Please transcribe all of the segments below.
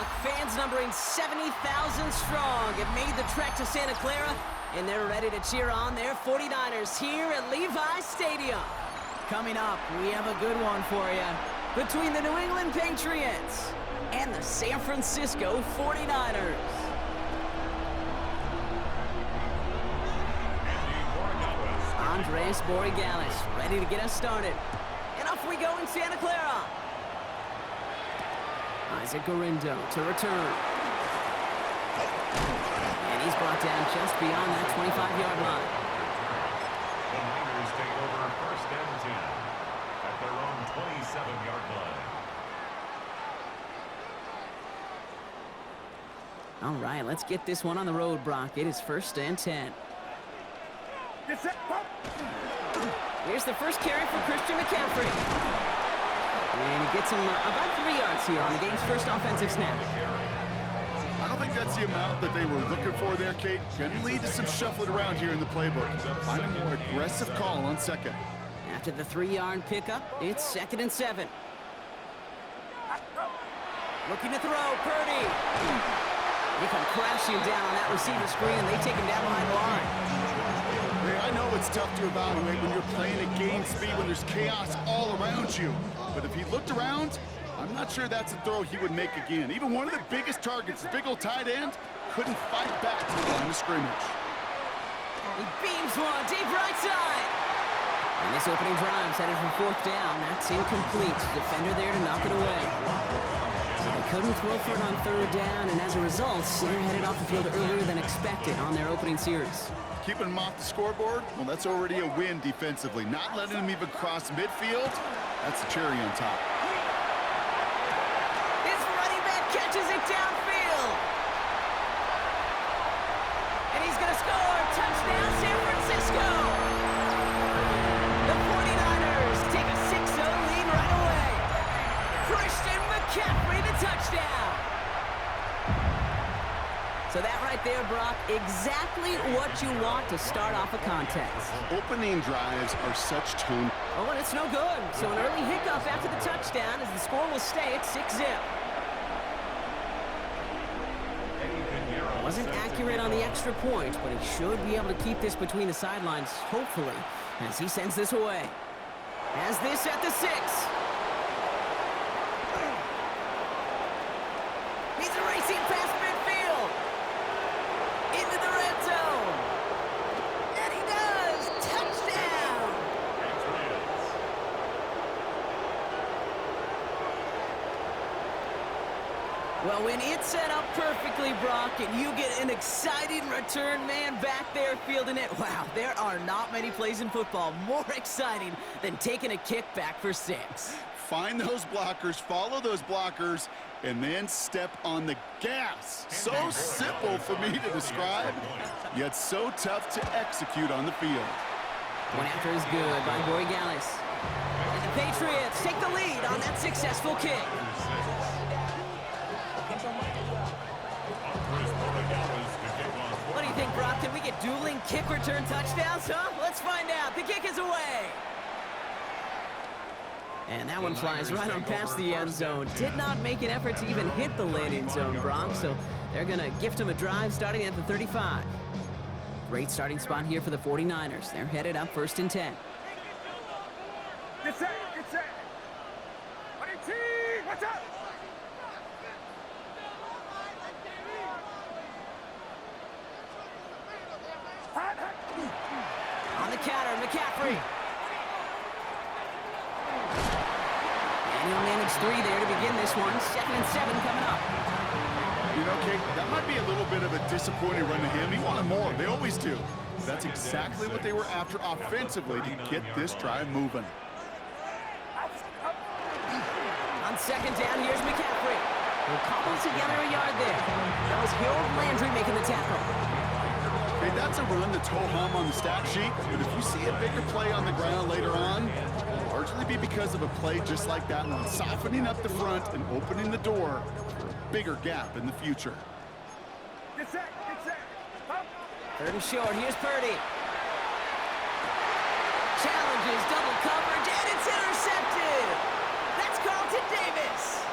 Brock. Fans numbering 70,000 strong have made the trek to Santa Clara, and they're ready to cheer on their 49ers here at Levi Stadium. Coming up, we have a good one for you. Between the New England Patriots and the San Francisco 49ers. Andres Borregales ready to get us started. And off we go in Santa Clara. Isaac Garindo to return. And he's brought down just beyond that 25-yard line. The Niners take over first and 10 at their own 27-yard line. All right, let's get this one on the road, Brock. It is first and 10. Here's the first carry for Christian McCaffrey. And he gets him about 3 yards here on the game's first offensive snap. I don't think that's the amount that they were looking for there, Kate. Can lead to some shuffling around here in the playbook. Find a more aggressive call on second. After the 3-yard pickup, it's second and 7. Looking to throw, Purdy. They come crashing down on that receiver screen, and they take him down behind the line. Hey, I know it's tough to evaluate when you're playing at game speed when there's chaos all around you. But if he looked around, I'm not sure that's a throw he would make again. Even one of the biggest targets, the big old tight end, couldn't fight back to the line of scrimmage. He beams one deep right side. And this opening drive's headed for fourth down. That's incomplete. Defender there to knock it away. So they couldn't throw for it on third down, and as a result, they're headed off the field earlier than expected on their opening series. Keeping him off the scoreboard, well, that's already a win defensively. Not letting him even cross midfield, that's the cherry on top. His running back catches it downfield. And he's going to score. Touchdown, San Francisco. The 49ers take a 6-0 lead right away. Christian McCaffrey, the touchdown. So that right there, Brock, exactly what you want to start off a contest. Opening drives are such tone. Oh, and it's no good. So an early hiccup after the touchdown as the score will stay at 6-0. Wasn't accurate on the extra point, but he should be able to keep this between the sidelines, hopefully, as he sends this away. Has this at the 6. He's racing past midfield. Into the red zone. And he does. Touchdown. Well, when it's set up perfectly, Brock, and you get an exciting return man back there fielding it, wow, there are not many plays in football more exciting than taking a kick back for 6. Find those blockers, follow those blockers, and then step on the gas. So simple for me to describe, yet so tough to execute on the field. One after is good by Borregales. And the Patriots take the lead on that successful kick. What do you think, Brock? Can we get dueling kick return touchdowns, huh? Let's find out. The kick is away. And that one flies right on past the end zone. Did not make an effort to even hit the landing zone, Brock, so they're going to gift him a drive starting at the 35. Great starting spot here for the 49ers. They're headed up first and 10. Get set, get set. What's up? On the counter, McCaffrey. And he'll manage 3 there to begin this one. 2nd and 7 coming up. You know, Kate, that might be a little bit of a disappointing run to him. He wanted more. They always do. That's exactly what they were after offensively to get this drive moving. On 2nd down, here's McCaffrey. He'll cobble together a yard there. That was Harold Landry making the tackle. Hey, that's a run that's ho-hum on the stat sheet, but if you see a bigger play on the ground later on, it'll largely be because of a play just like that one, softening up the front and opening the door for a bigger gap in the future. Get set, get set. Up. 3rd and short, here's Purdy. Challenges, double coverage, and it's intercepted. That's Carlton Davis.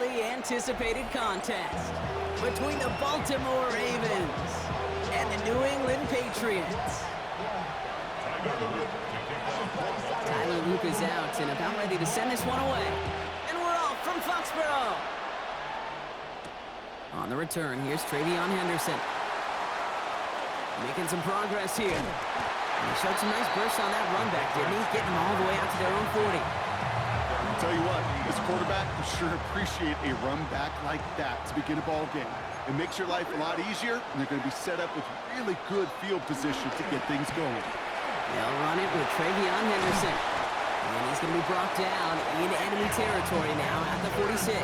highly anticipated contest between the Baltimore Ravens and the New England Patriots. Tyler Luke is out and about ready to send this one away. And we're off from Foxborough. On the return, here's Travion Henderson. Making some progress here. And he showed some nice bursts on that run back, didn't he? Getting them all the way out to their own 40. I'll tell you what, this quarterback will sure appreciate a run back like that to begin a ball game. It makes your life a lot easier, and they're going to be set up with really good field position to get things going. They'll run it with Travion Henderson. And he's going to be brought down in enemy territory now at the 46.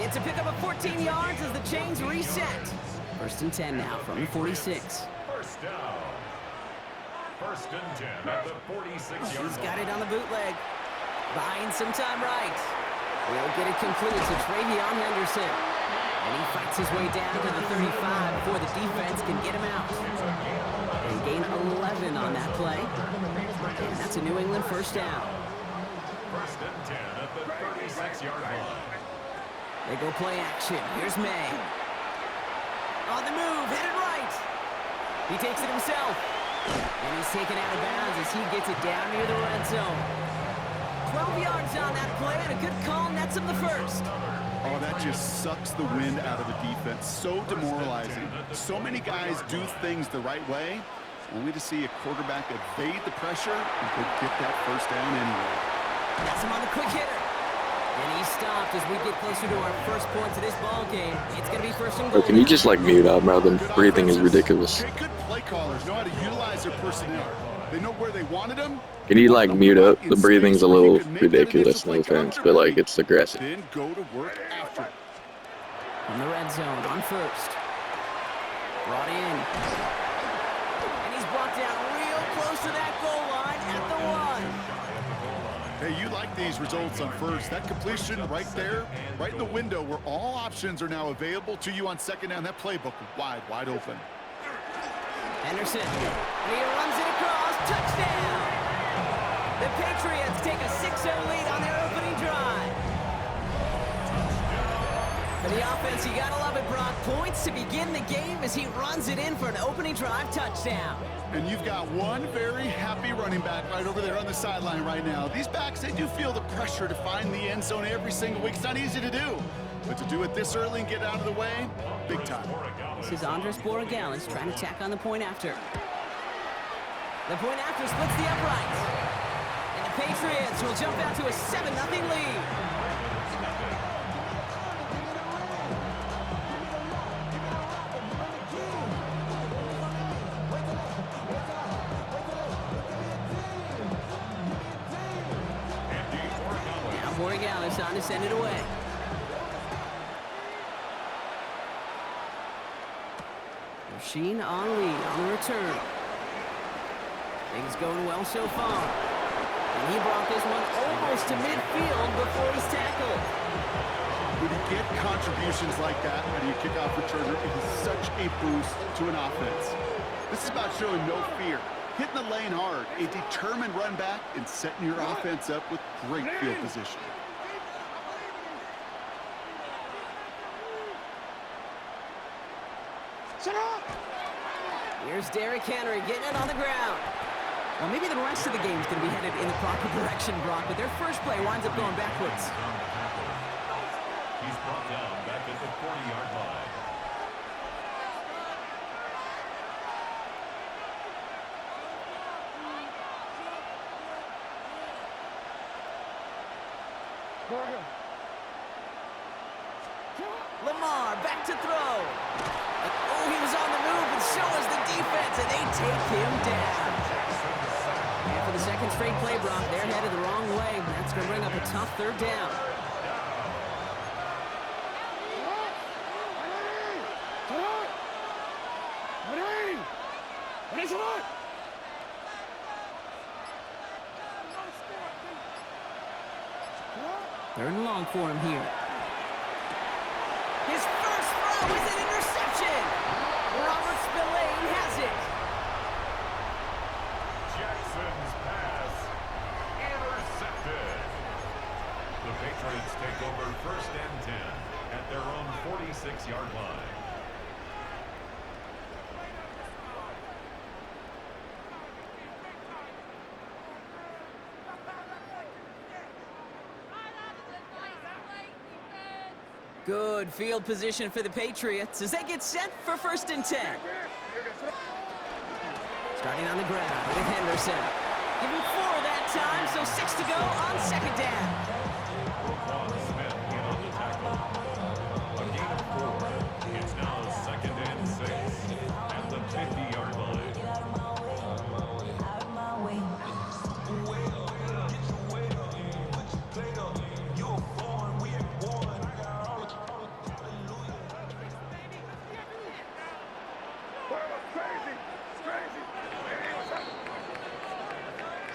It's a pickup of 14 yards as the chains reset. First and 10 now from the 46. First down. First and 10 at the 46-yard line. He's got it on the bootleg. Buying some time right. He'll get it completed to Travion Henderson. And he fights his way down to the 35 before the defense can get him out. They gain 11 on that play. And that's a New England first down. First and 10 at the 36-yard line. They go play action. Here's May. On the move, headed right. He takes it himself. And he's taken out of bounds as he gets it down near the red zone. 12 yards on that play, and a good call nets him the first. Oh, that just sucks the wind out of the defense. So demoralizing. So many guys do things the right way, only to see a quarterback evade the pressure and could get that first down anyway. That's him on the quick hitter. And he stopped as we get closer to our first points of this ball game. It's going to be first and goal. Bro, can you just like mute up, bro? The breathing is ridiculous. Good play callers know how to utilize their personnel. They know where they wanted them. Can you like mute up? The breathing's a little ridiculous, no offense, but like it's aggressive. Then go to work after it. In the red zone on first. Brought in. And he's brought down real close to that goal line at the 1. Hey, you like these results on first. That completion right there, right in the window where all options are now available to you on second down. That playbook wide open. Henderson. And he runs it across. Touchdown! The Patriots take a 6-0 lead on their opening drive. For the offense, you gotta love it, Brock. Points to begin the game as he runs it in for an opening drive touchdown. And you've got one very happy running back right over there on the sideline right now. These backs, they do feel the pressure to find the end zone every single week. It's not easy to do. But to do it this early and get out of the way, big time. This is Andres Borregales trying to tack on the point after. The point after splits the uprights. And the Patriots will jump out to a 7-0 lead. Borregales on to send it away. Machine on lead on the return. Things going well so far. And he brought this one almost to midfield before he's tackled. When you get contributions like that out of your kickoff returner, it is such a boost to an offense. This is about showing no fear, hitting the lane hard, a determined run back, and setting your offense up with great field position. Here's Derrick Henry getting it on the ground. Well, maybe the rest of the game is going to be headed in the proper direction, Brock, but their first play winds up going backwards. He's brought down back at the 40-yard line. Lamar back to throw. Oh, he was on the move, and so was the defense, and they take him down. And for the second straight play, Brock, they're headed the wrong way. That's going to bring up a tough third down. Third and long for him here. His first throw is an interception. Robert Spillane has it. Jackson's pass intercepted. The Patriots take over 1st and 10 at their own 46-yard line. Good field position for the Patriots as they get set for 1st and 10. Starting on the ground with Henderson. Give him 4 that time, so 6 to go on 2nd down. Smith in on the tackle. A gain of 4. It's now 2nd and 6 at the 50-yard line.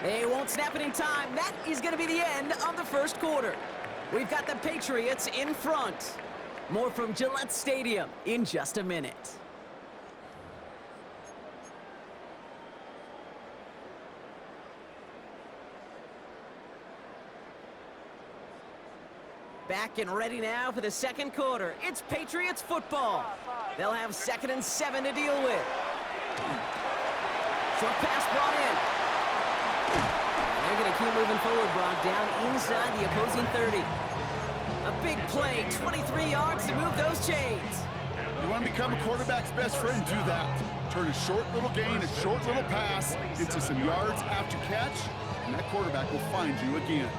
They won't snap it in time. That is going to be the end of the 1st quarter. We've got the Patriots in front. More from Gillette Stadium in just a minute. Back and ready now for the 2nd quarter. It's Patriots football. They'll have 2nd and 7 to deal with. Short pass brought in. They're going to keep moving forward, Brock, down inside the opposing 30. A big play, 23 yards to move those chains. You want to become a quarterback's best friend, do that. Turn a short little gain, a short little pass into some yards after catch, and that quarterback will find you again.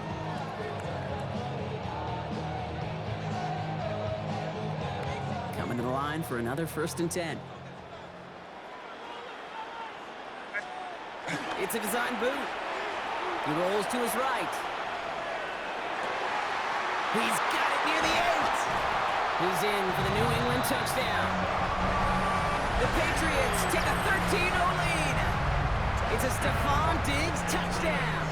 Coming to the line for another 1st and 10. It's a design boot. He rolls to his right. He's got it near the 8. He's in for the New England touchdown. The Patriots take a 13-0 lead. It's a Stephon Diggs touchdown.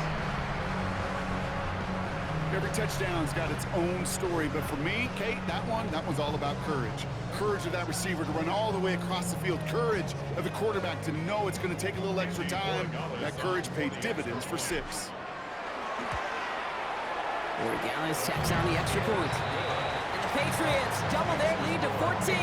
Every touchdown's got its own story, but for me, Kate, that one's all about courage. Courage of that receiver to run all the way across the field. Courage of the quarterback to know it's going to take a little extra time. That courage paid dividends for 6. Borregales tacks on the extra point. And the Patriots double their lead to 14.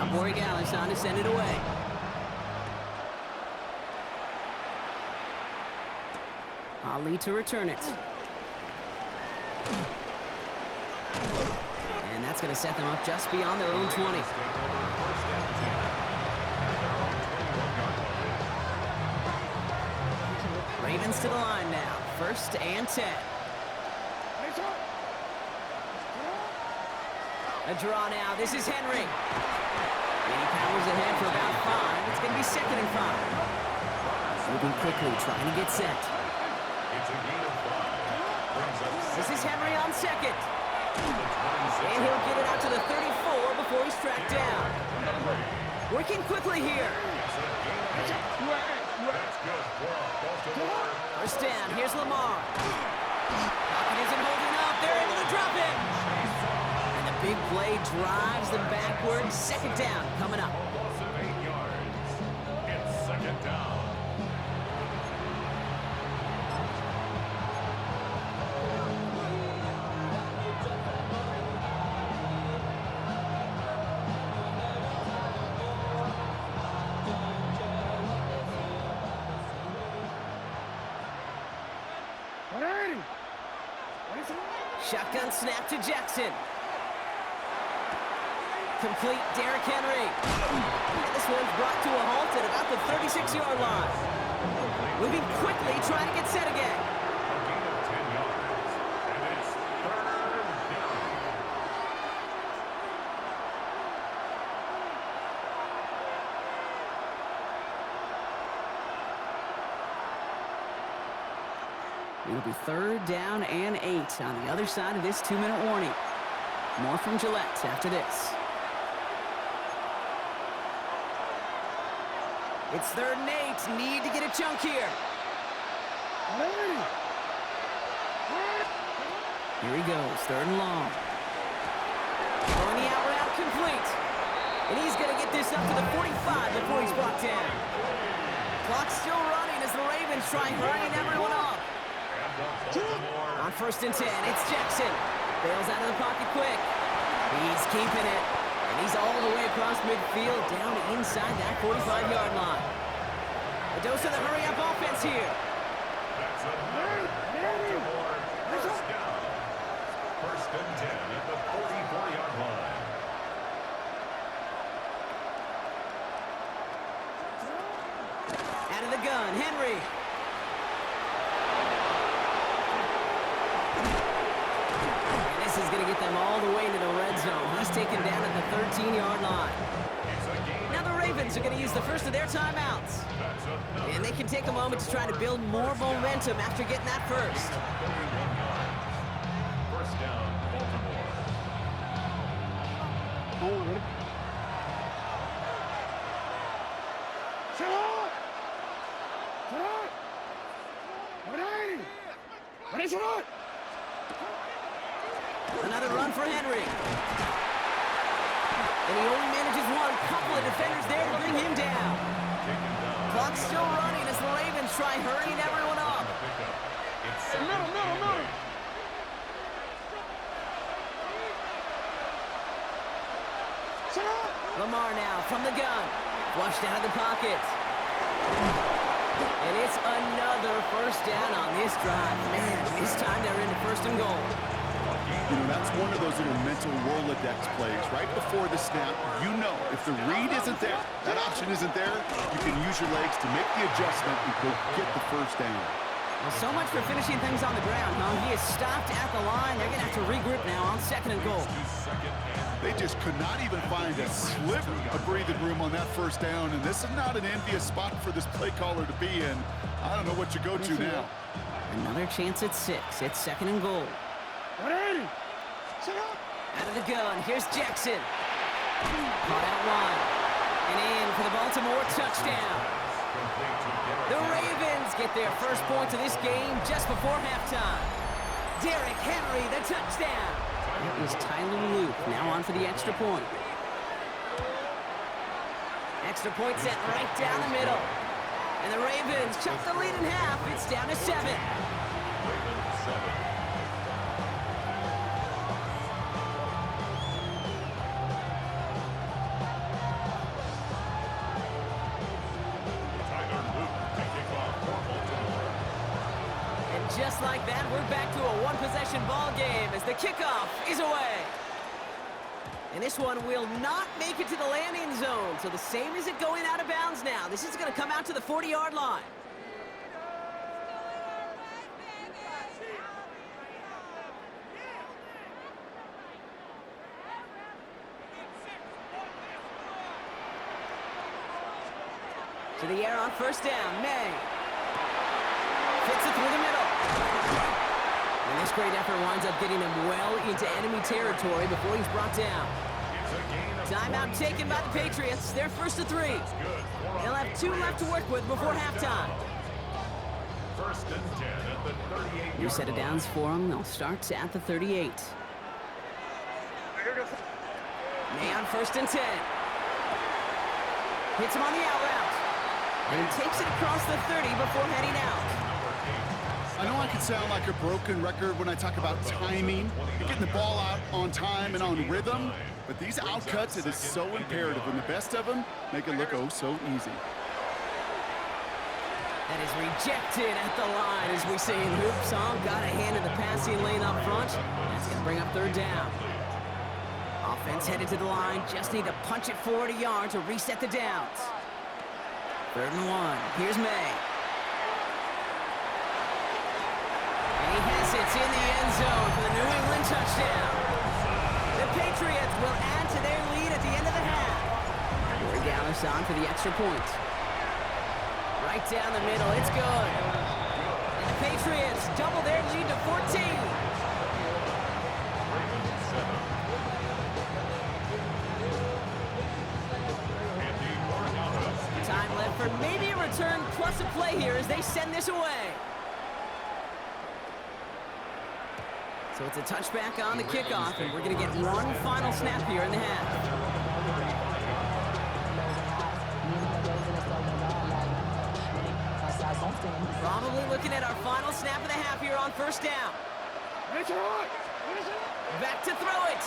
Borregales on to send it away. Ali to return it. And that's going to set them up just beyond their own 20. Ravens to the line now. 1st and 10. A draw now. This is Henry. And he powers ahead for about 5. It's going to be 2nd and 5. Moving quickly, trying to get set. It's a gain of 5. This is Henry on 2nd. And he'll get it out to the 34 before he's tracked down. Working quickly here. 1st down. Here's Lamar. Pocket isn't holding up. They're able to drop it. Big play drives them backwards. 2nd down coming up. Loss of 8 yards. It's 2nd down. Shotgun snap to Jackson. Complete Derrick Henry. And this one's brought to a halt at about the 36-yard line. Moving quickly, trying to get set again. A gain of 10 yards. And it's 3rd down. It'll be 3rd down and 8 on the other side of this 2-minute warning. More from Gillette after this. It's 3rd and 8. Need to get a chunk here. Here he goes, 3rd and long. Throwing the out route complete. And he's going to get this up to the 45 before he's brought down. Clock's still running as the Ravens try hurrying everyone up. On 1st and 10, it's Jackson. Bails out of the pocket quick. He's keeping it. And he's all the way across midfield down inside that 45-yard line. A dose of the hurry-up offense here. That's a Baltimore first down. 1st and 10 at the 44-yard line. Out of the gun, Henry. And this is going to get them all the way into the red zone. He's taken down at the 13-yard line. Now the Ravens are going to use the first of their timeouts. And they can take a moment to try to build more momentum after getting that first. First down, Baltimore. Another run for Henry. And he only manages one. Couple of defenders there to bring him down. Clock's still running as the Ravens try hurrying everyone up. Middle. Lamar now from the gun. Flushed out of the pocket. And it's another first down on this drive. Man, this time they're into 1st and goal. You know, that's one of those little mental Rolodex plays. Right before the snap, you know if the read isn't there, that option isn't there, you can use your legs to make the adjustment and go get the first down. Well, so much for finishing things on the ground, huh? He is stopped at the line. They're going to have to regroup now on 2nd and goal. They just could not even find a sliver of breathing room on that first down, and this is not an envious spot for this play caller to be in. I don't know what you go to now. Another chance at 6. It's 2nd and goal. Out of the gun, here's Jackson. Caught out wide. And in for the Baltimore touchdown. The Ravens get their first points of this game just before halftime. Derrick Henry, the touchdown. It was Tyler Luke, now on for the extra point. Extra point set right down the middle. And the Ravens chop the lead in half. It's down to 7. Ravens 7. Just like that, we're back to a one-possession ball game as the kickoff is away. And this one will not make it to the landing zone, so the same as it going out of bounds now. This is going to come out to the 40-yard line. To the air on 1st down, May. Fits it through the middle. And this great effort winds up getting him well into enemy territory before he's brought down. Timeout taken by the Patriots. They're 1st and 3. They'll have 2 left to work with before halftime. 1st and 10 at the 38. New set of downs for them. They'll start at the 38. May on 1st and 10. Hits him on the out route. And he takes it across the 30 before heading out. I know I can sound like a broken record when I talk about timing, getting the ball out on time and on rhythm, but these outcuts, it is so imperative, and the best of them make it look oh so easy. That is rejected at the line, as we say in hoop song. Got a hand in the passing lane up front. That's going to bring up 3rd down. Offense headed to the line. Just need to punch it 40 yards to reset the downs. 3rd and 1. Here's May. And he has it in the end zone for the New England touchdown. The Patriots will add to their lead at the end of the half. Corey Dallas on for the extra point. Right down the middle, it's good. And the Patriots double their lead to 14. Time left for maybe a return plus a play here as they send this away. So it's a touchback on the kickoff, and we're going to get one final snap here in the half. Probably looking at our final snap of the half here on first down. Back to throw it.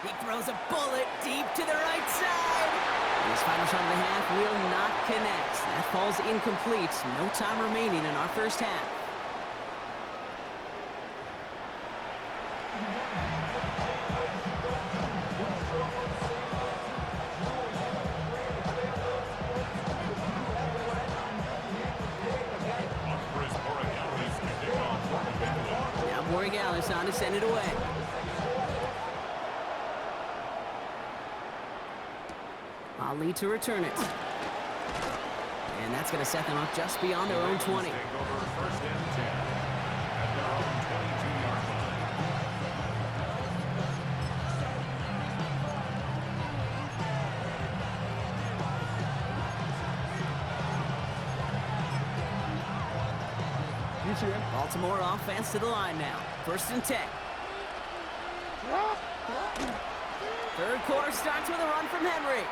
He throws a bullet deep to the right side. His final shot of the half will not connect. That falls incomplete. No time remaining in our first half. On to send it away. Ali to return it. And that's going to set them up just beyond their own 20. Baltimore offense to the line now. 1st and 10. Third quarter starts with a run from Henry.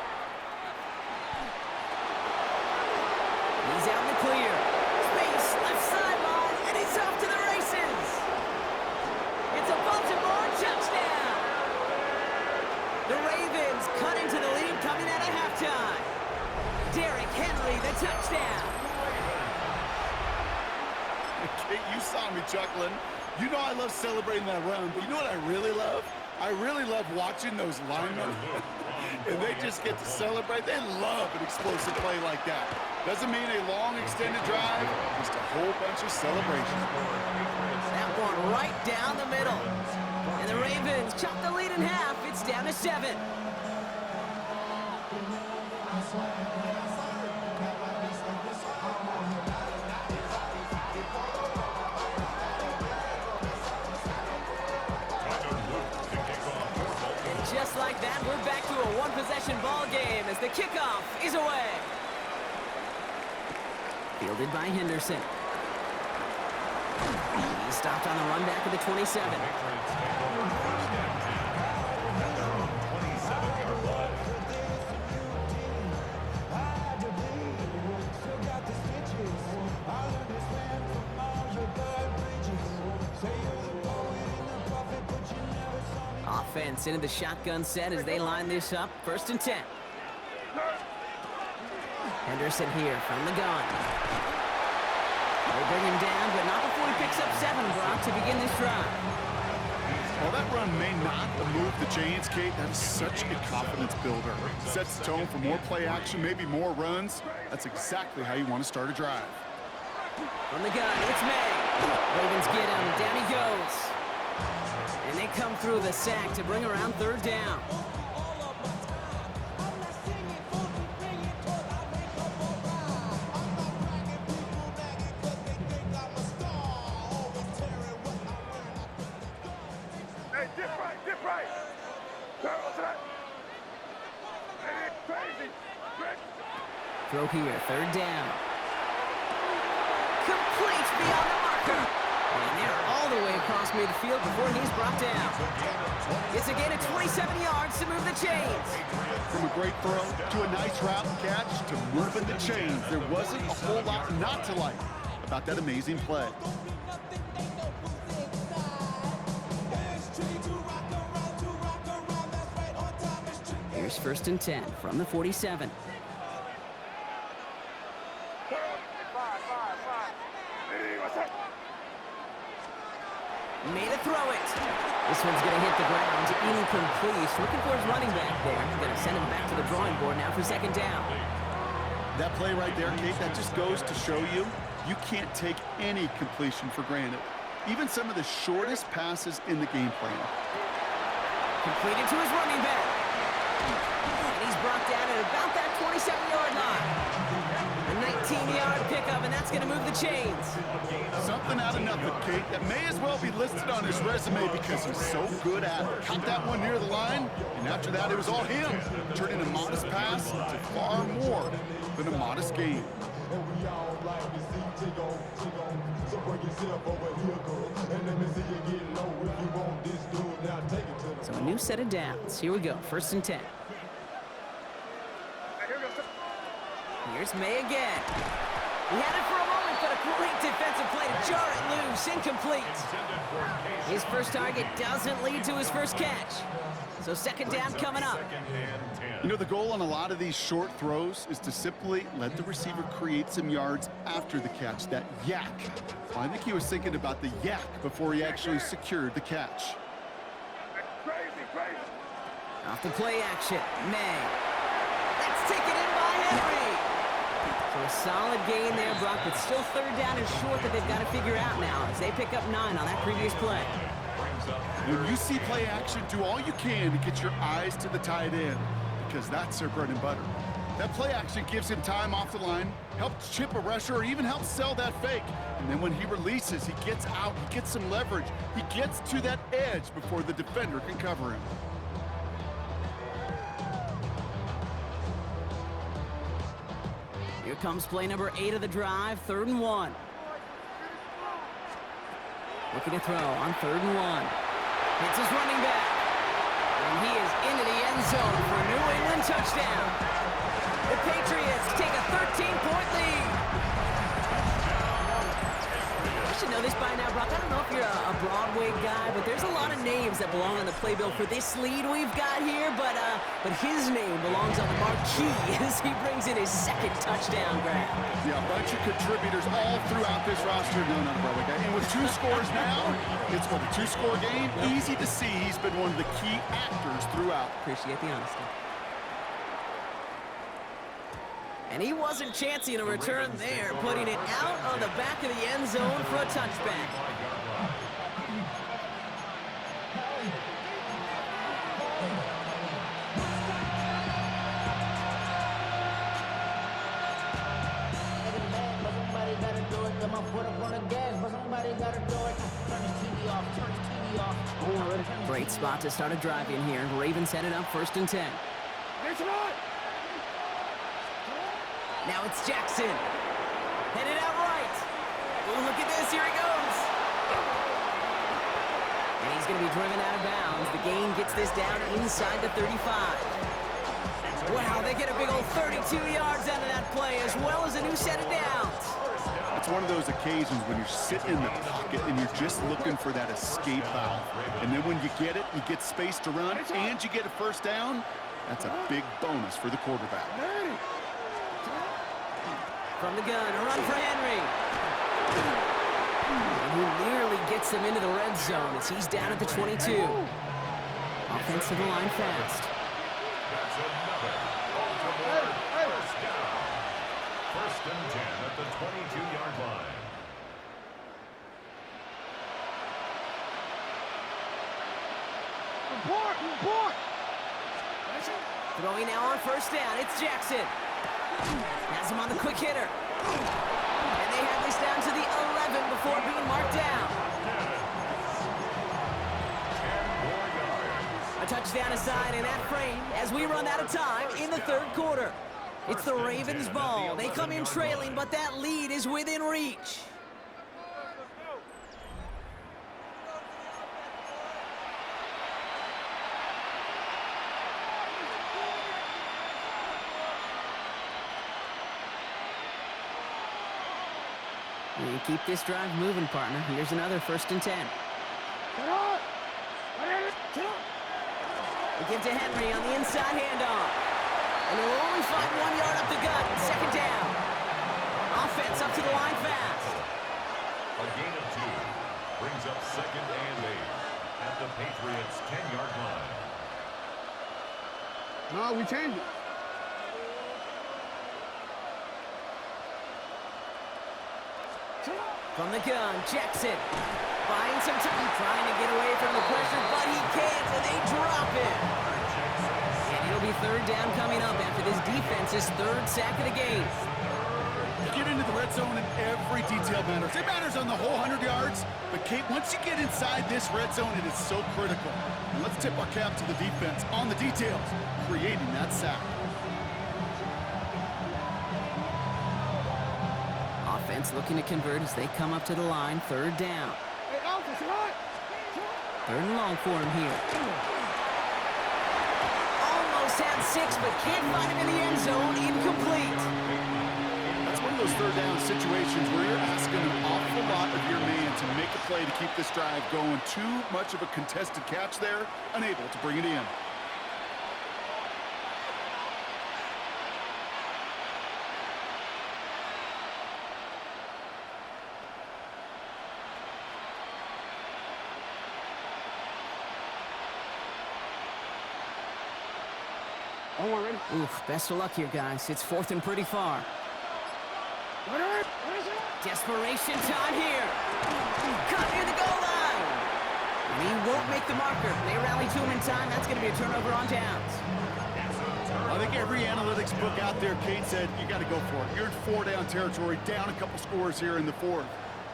He's out in the clear. Space, left sideline, and he's off to the races. It's a Baltimore touchdown. The Ravens cut into the lead coming out of halftime. Derrick Henry, the touchdown. You saw me chuckling. You know I love celebrating that run, but you know what I really love? I really love watching those linemen. And they just get to celebrate. They love an explosive play like that. Doesn't mean a long extended drive, just a whole bunch of celebration. That one right down the middle. And the Ravens chop the lead in half. It's down to 7. Just like that, we're back to a one-possession ball game as the kickoff is away. Fielded by Henderson. He stopped on the run back of the 27. Offense into the shotgun set as they line this up. 1st and 10. Henderson here from the gun. They bring him down, but not before he picks up 7, Brock, to begin this drive. While that run may not move the chains, Kate, that is such a confidence builder. Sets the tone for more play action, maybe more runs. That's exactly how you want to start a drive. From the gun, it's May. Ravens get him. Down he goes. And they come through the sack to bring around 3rd down. Hey, dip right. Hey, crazy. Throw here, 3rd down. Complete beyond the marker. And they're all the way across midfield before he's brought down. It's a gain of 27 yards to move the chains. From a great throw to a nice route and catch to moving the chains, there wasn't a whole lot not to like about that amazing play. Here's 1st and 10 from the 47. Made a throw it. This one's going to hit the ground. Incomplete. Looking for his running back there. Going to send him back to the drawing board now for 2nd down. That play right there, Kate, that just goes to show you can't take any completion for granted. Even some of the shortest passes in the game plan. Completed to his running back. And he's brought down at about that 27-yard line. A 19-yard pickup, and that's going to move the chains. Something out of nothing, Kate, that may as well be listed on his resume because he's so good at it. Caught that one near the line, and after that, it was all him, turning a modest pass to far more than a modest gain. So a new set of downs. Here we go, 1st and 10. Here's May again. He had it for a moment, but a great defensive play to jar it loose. Incomplete. His first target doesn't lead to his first catch. So 2nd down coming up. You know, the goal on a lot of these short throws is to simply let the receiver create some yards after the catch, that yak. Well, I think he was thinking about the yak before he actually secured the catch. Off the play action, May. That's taken in by Henry. So a solid gain there, Brock, but still 3rd down and short that they've got to figure out now as they pick up 9 on that previous play. When you see play action, do all you can to get your eyes to the tight end, because that's their bread and butter. That play action gives him time off the line, helps chip a rusher, or even helps sell that fake. And then when he releases, he gets out, he gets some leverage. He gets to that edge before the defender can cover him. Here comes play number 8 of the drive, 3rd and 1. Looking to throw on 3rd and 1. Hits his running back. And he is into the end zone for a New England touchdown. The Patriots take a 13-point lead. You should know this by now, Brock. I don't know if you're a Broadway guy, but there's a lot of names that belong on the playbill for this lead we've got here, but his name belongs on the marquee as he brings in his 2nd touchdown grab. Yeah, a bunch of contributors all throughout this roster. No, not a Broadway guy. And with 2 scores now, it's what, a 2-score game? Easy to see he's been one of the key actors throughout. Appreciate the honesty. And he wasn't chancing a return there, putting it out on the back of the end zone for a touchback. Great spot to start a drive in here. Ravens headed up 1st and 10. Now it's Jackson. Headed out right. Ooh, look at this. Here he goes. And he's going to be driven out of bounds. The gain gets this down inside the 35. Wow, they get a big old 32 yards out of that play, as well as a new set of downs. It's one of those occasions when you're sitting in the pocket and you're just looking for that escape valve. And then when you get it, you get space to run, and you get a 1st down. That's a big bonus for the quarterback. From the gun, a run for Henry. And he nearly gets them into the red zone as he's down at the 22. Offense to the line fast. That's another Baltimore first down. 1st and 10 at the 22-yard line. Report! Throwing now on 1st down, it's Jackson. Has him on the quick hitter. And they have this down to the 11 before being marked down. 10 more yards. A touchdown aside in that frame as we run out of time in the 3rd quarter. It's the Ravens' ball. They come in trailing, but that lead is within reach. You keep this drive moving, partner. Here's another 1st and 10. They give to Henry on the inside handoff. And they'll only find 1 yard up the gut. 2nd down. Offense up to the line fast. A gain of 2 brings up 2nd and 8 at the Patriots' 10-yard line. No, we changed it. From the gun, Jackson buying some time, trying to get away from the pressure, but he can't, and they drop it. And it'll be 3rd down coming up after this defense's 3rd sack of the game. You get into the red zone and every detail matters. It matters on the whole 100 yards, but Kate, once you get inside this red zone, it is so critical. And let's tip our cap to the defense on the details, creating that sack. Offense looking to convert as they come up to the line. Third down. Third and long for him here. Almost had 6, but can't find him in the end zone. Incomplete. That's one of those third down situations where you're asking an awful lot of your man to make a play to keep this drive going. Too much of a contested catch there, unable to bring it in. Oof, best of luck here, guys. It's fourth and pretty far. Desperation time here. Caught near the goal line. And he won't make the marker. They rally to him in time. That's going to be a turnover on downs. I think every analytics book out there, Kate said, you got to go for it. You're in 4-down territory, down a couple scores here in the fourth.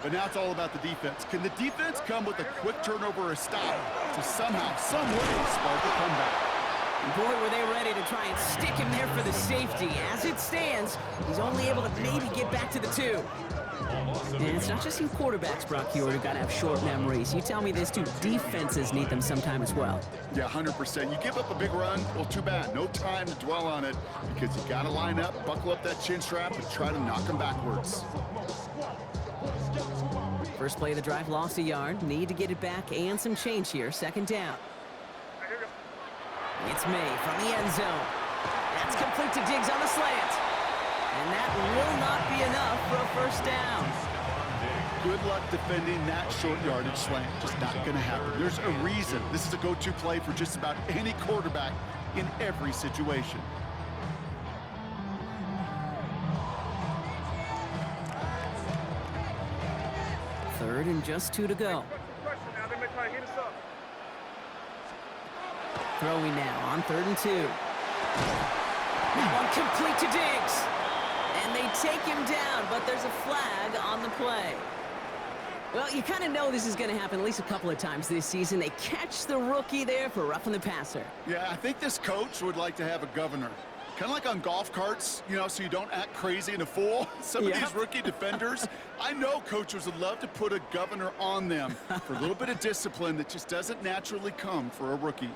But now it's all about the defense. Can the defense come with a quick turnover or a stop to somehow, some way, spark a comeback? Boy, were they ready to try and stick him there for the safety. As it stands, he's only able to maybe get back to the 2. And it's not just you quarterbacks, Brock Hewitt, who got to have short memories. You tell me this too, defenses need them sometime as well. Yeah, 100%. You give up a big run, well, too bad. No time to dwell on it because you got to line up, buckle up that chin strap, and try to knock them backwards. First play of the drive, lost a yard. Need to get it back and some change here. Second down. It's May from the end zone. That's complete to Diggs on the slant. And that will not be enough for a first down. Good luck defending that short yardage slant. Just not going to happen. There's a reason. This is a go-to play for just about any quarterback in every situation. Third and just 2 to go. Throwing now on 3rd and 2. That one complete to Diggs. And they take him down, but there's a flag on the play. Well, you kind of know this is going to happen at least a couple of times this season. They catch the rookie there for roughing the passer. Yeah, I think this coach would like to have a governor. Kind of like on golf carts, you know, so you don't act crazy and a fool. Some of these rookie defenders, I know coaches would love to put a governor on them for a little bit of discipline that just doesn't naturally come for a rookie.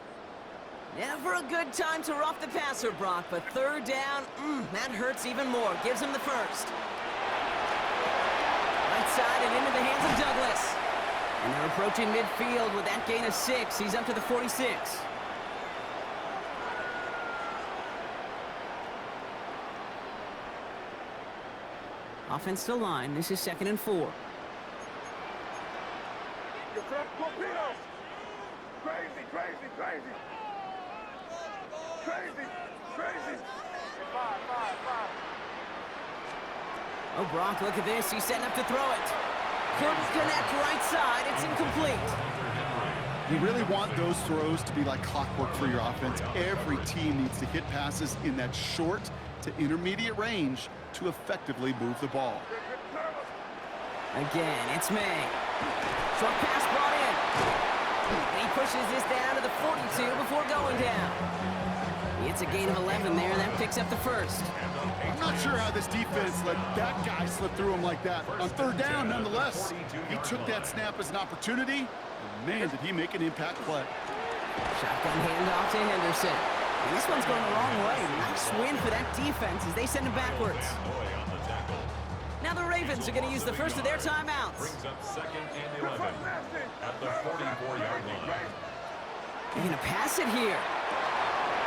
Never a good time to rough the passer, Brock, but third down, that hurts even more. Gives him the first. Right side and into the hands of Douglas. And they're approaching midfield with that gain of 6. He's up to the 46. Offense to line. This is 2nd and 4. Crazy. Oh, Brock, look at this. He's setting up to throw it. Couldn't connect right side. It's incomplete. You really want those throws to be like clockwork for your offense. Every team needs to hit passes in that short to intermediate range to effectively move the ball. Again, it's May. Short pass brought in. And he pushes this down to the 42 before going down. It's a gain of 11 there. That picks up the first. I'm not sure how this defense let that guy slip through him like that. On third down, nonetheless, he took that snap as an opportunity. And man, did he make an impact play. Shotgun handoff to Henderson. And this one's going the wrong way. Nice win for that defense as they send him backwards. Now the Ravens are going to use the first of their timeouts. Brings up 2nd and 11 at the 44-yard line. They're going to pass it here.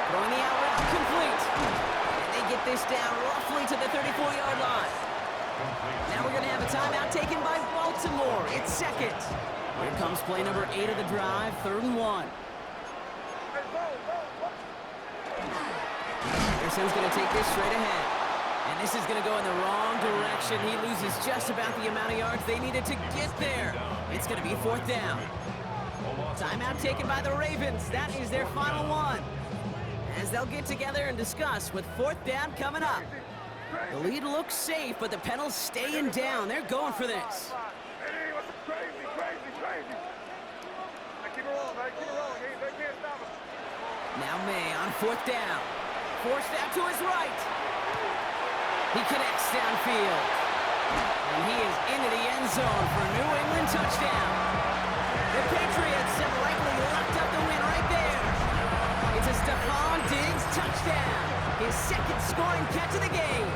Throwing the out route complete. And they get this down roughly to the 34-yard line. Now we're going to have a timeout taken by Baltimore. It's 2nd. Here comes play number 8 of the drive, 3rd and 1. Anderson's going to take this straight ahead. And this is going to go in the wrong direction. He loses just about the amount of yards they needed to get there. It's going to be 4th down. Timeout taken by the Ravens. That is their final one. As they'll get together and discuss with 4th down coming up. The lead looks safe, but the Penals staying down. They're going for this. Now May on 4th down. Forced out to his right. He connects downfield. And he is into the end zone for a New England touchdown. The Patriots have likely locked up the win right there. It's a Stephon Diggs touchdown. His second scoring catch of the game.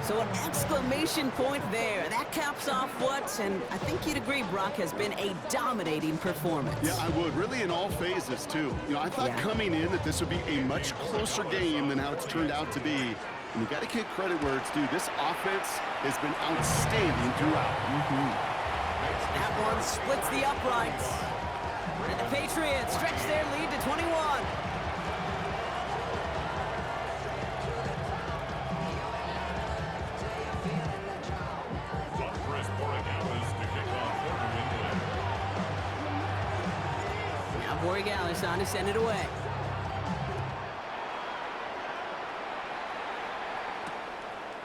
So an exclamation point there. That caps off what, and I think you'd agree, Brock, has been a dominating performance. Yeah, I would. Really in all phases, too. You know, I thought coming in that this would be a much closer game than how it's turned out to be. And you got to give credit where it's due. This offense has been outstanding throughout. That one splits the uprights. And the Patriots stretch their lead to 21. Borregales on to send it away.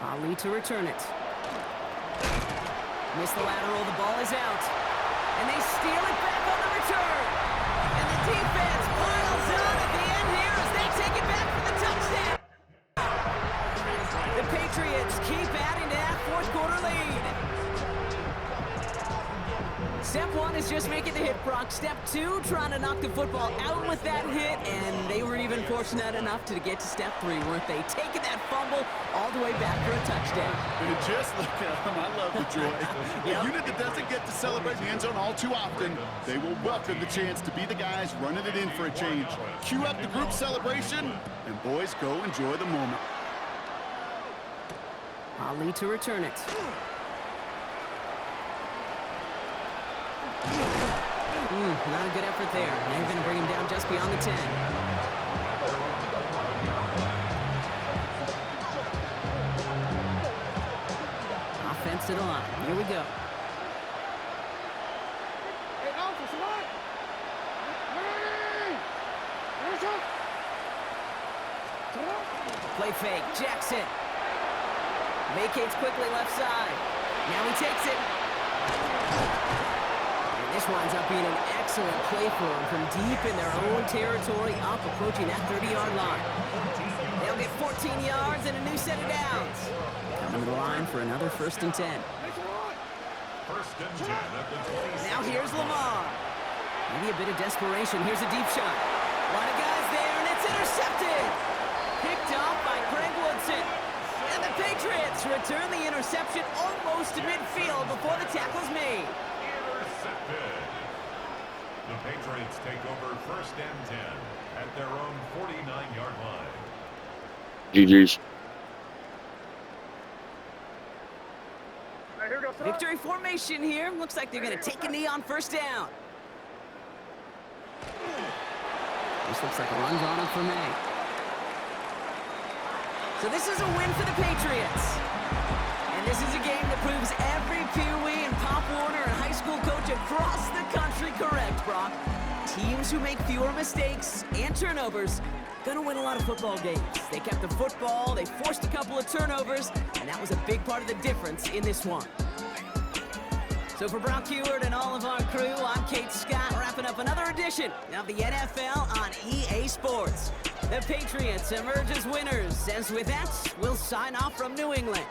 Ali to return it. Miss the lateral, the ball is out. And they steal it back on the return. And the defense piles on at the end here as they take it back for the touchdown. The Patriots keep adding to that fourth quarter lead. Step one is just making the hit, Brock. Step two, trying to knock the football out with that hit, and they were even fortunate enough to get to step three, weren't they? Taking that fumble all the way back for a touchdown. And just look at them. I love the joy. A unit that doesn't get to celebrate in the end zone all too often, they will welcome the chance to be the guys running it in for a change. Cue up the group celebration, and boys, go enjoy the moment. Ali to return it. Not a good effort there. They're going to bring him down just beyond the 10. Offensive line. Here we go. Play fake. Jackson. Vacates quickly left side. Now he takes it. This winds up being an excellent play for them from deep in their own territory, up approaching that 30-yard line. They'll get 14 yards and a new set of downs. Coming to the line for another 1st and 10. First and 10 at the 20. Now here's Lamar. Maybe a bit of desperation. Here's a deep shot. A lot of guys there, and it's intercepted. Picked off by Craig Woodson. And the Patriots return the interception almost to midfield before the tackle's made. The Patriots take over 1st and 10 at their own 49-yard line. GG's. Victory formation here. Looks like they're going to take a knee on 1st down. This looks like a run on for me. So this is a win for the Patriots. And this is a game that proves every Pee Wee and Pop Warner and high school coach across the country correct, Brock. Teams who make fewer mistakes and turnovers gonna win a lot of football games. They kept the football, they forced a couple of turnovers, and that was a big part of the difference in this one. So for Brock Heward and all of our crew, I'm Kate Scott, wrapping up another edition of the NFL on EA Sports. The Patriots emerge as winners, as with that, we'll sign off from New England.